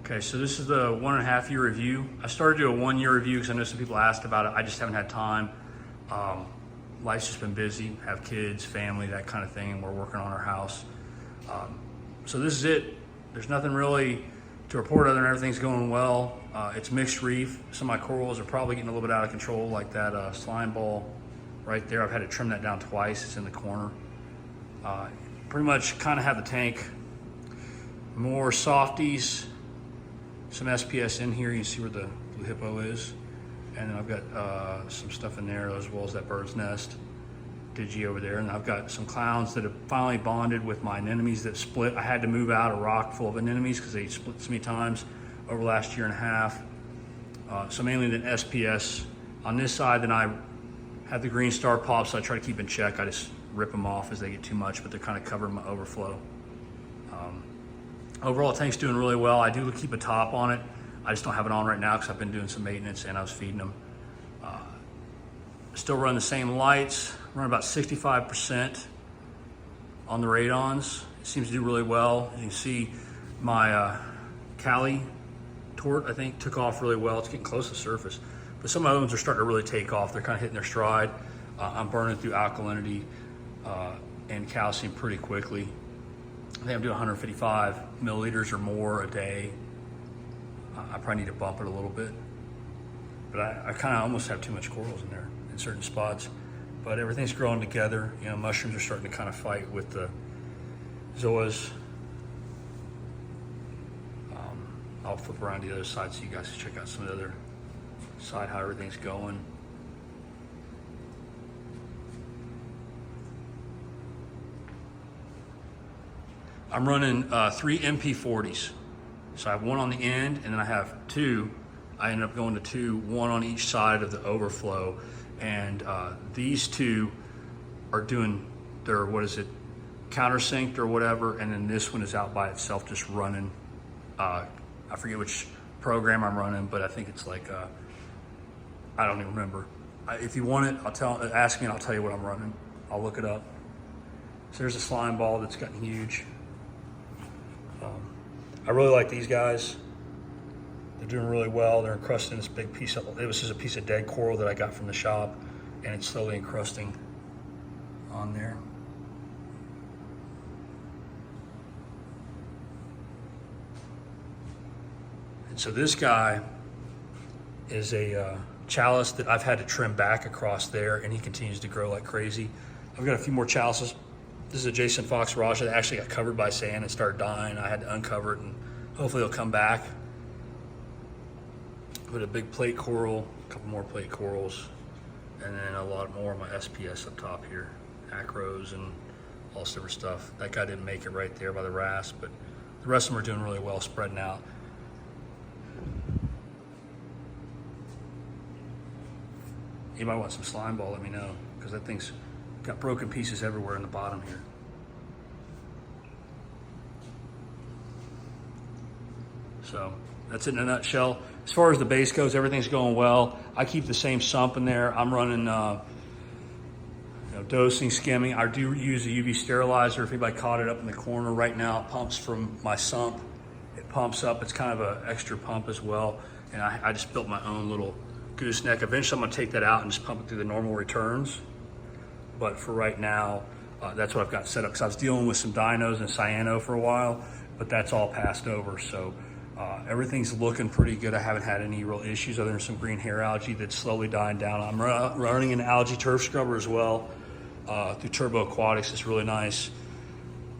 Okay, so this is the 1.5 year review. I started to do a 1 year review because I know some people asked about it. I just haven't had time. Life's just been busy, have kids, family, that kind of thing, and we're working on our house. So this is it. There's nothing really to report other than everything's going well. It's mixed reef. Some of my corals are probably getting a little bit out of control, like that slime ball right there. I've had to trim that down twice. It's in the corner. Pretty much kind of have the tank more softies, some SPS in here. You can see where the blue hippo is. And then I've got some stuff in there as well as that bird's nest, Digi over there. And I've got some clowns that have finally bonded with my anemones that split. I had to move out a rock full of anemones because they split so many times over the last 1.5 years. So mainly the SPS on this side. Then I have the green star pops. So I try to keep in check. I just rip them off as they get too much, but they're kind of covering my overflow. Overall, the tank's doing really well. I do keep a top on it. I just don't have it on right now because I've been doing some maintenance and I was feeding them. Still run the same lights, run about 65% on the radons. It seems to do really well. You can see my Cali tort, I think, took off really well. It's getting close to the surface. But some of the ones are starting to really take off. They're kind of hitting their stride. I'm burning through alkalinity and calcium pretty quickly. I think I'm doing 155 milliliters or more a day. I probably need to bump it a little bit, but I kind of almost have too much corals in there in certain spots. But everything's growing together. You know, mushrooms are starting to kind of fight with the zoas. I'll flip around to the other side so you guys can check out some of the other side, how everything's going. I'm running 3 MP40s. So I have one on the end, and then I have 2. I ended up going to 2, 1 on each side of the overflow. And these 2 are doing their, countersynced or whatever. And then this one is out by itself, just running. I forget which program I'm running, but I think it's like, I don't even remember. If you want it, ask me and I'll tell you what I'm running. I'll look it up. So there's a slime ball that's gotten huge. I really like these guys. They're doing really well. They're encrusting this big piece of, it was just a piece of dead coral that I got from the shop, and it's slowly encrusting on there. And so this guy is a chalice that I've had to trim back across there, and he continues to grow like crazy. I've got a few more chalices. This is a Jason Fox Raja that actually got covered by sand and started dying. I had to uncover it, and hopefully it'll come back. Put a big plate coral, a couple more plate corals, and then a lot more of my SPS up top here. Acros and all silver stuff. That guy didn't make it right there by the rasp, but the rest of them are doing really well, spreading out. Anybody want some slime ball, let me know, because that thing's got broken pieces everywhere in the bottom here. So that's it in a nutshell. As far as the base goes, everything's going well. I keep the same sump in there. I'm running dosing, skimming. I do use a UV sterilizer. If anybody caught it up in the corner right now, it pumps from my sump. It pumps up. It's kind of an extra pump as well. And I just built my own little gooseneck. Eventually I'm gonna take that out and just pump it through the normal returns. But for right now, that's what I've got set up, because I was dealing with some dinos and cyano for a while, but that's all passed over. So everything's looking pretty good. I haven't had any real issues other than some green hair algae that's slowly dying down. I'm running an algae turf scrubber as well through Turbo Aquatics. It's really nice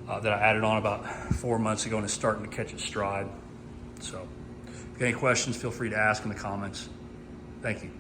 that I added on about 4 months ago, and it's starting to catch its stride. So if you have any questions, feel free to ask in the comments. Thank you.